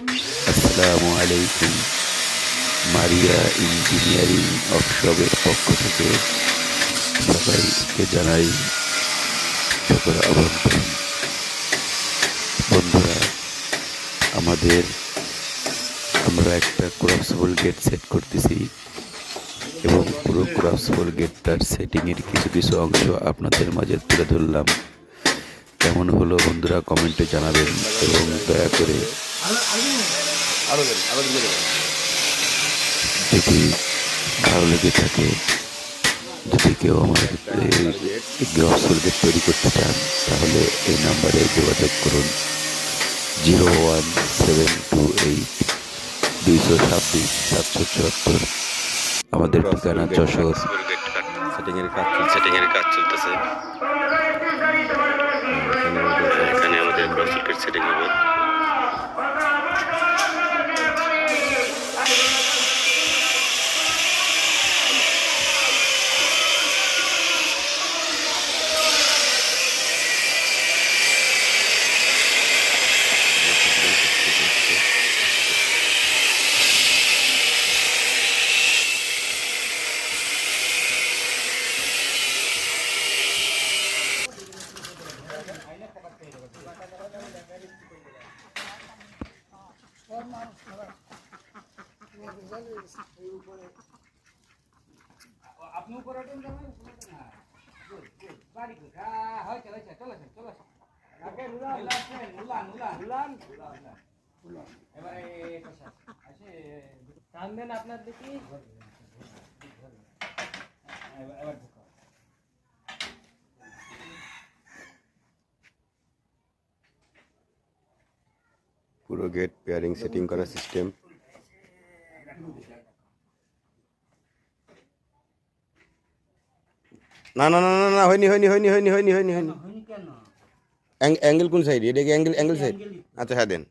আসসালামু আলাইকুম। মারিয়া ইঞ্জিনিয়ারিং ওয়ার্কশপের পক্ষ থেকে সবাইকে জানাই সকল আমন্ত্রণ। বন্ধুরা, আমরা একটা ক্রসবল গেট সেট করতেছি এবং পুরো ক্রসবল গেটটার সেটিংয়ের কিছু কিছু অংশ আপনাদের মাঝে তুলে ধরলাম। কেমন হলো বন্ধুরা কমেন্টে জানাবেন এবং দয়া করে যদি ভালো লেগে থাকে, যদি কেউ আমার ক্রসবল গেট তৈরি করতে চান তাহলে এই নাম্বারে যোগাযোগ করুন 01728 226 774। আমাদের ঠিকানা যশোর। সেটিং এর কাজ চলতেছে। এখানে আমাদের ক্রসবল গেট সেটিং হবে। আপনি উপরে ওঠেন যাবেন বাড়ি হয়েছে হয়েছে চলে চলে এবারে টানবেন আপনার দেখি এবার পুরো গেট পেয়ারিং সেটিং করা সিস্টেম। না না না না না হয়নি হয়নি হয়নি হয়নি হয়নি হয়নি হয়নি অ্যাঙ্গেল কোন সাইড? এটা কি অ্যাঙ্গেল সাইড? আচ্ছা হ্যাঁ দেন।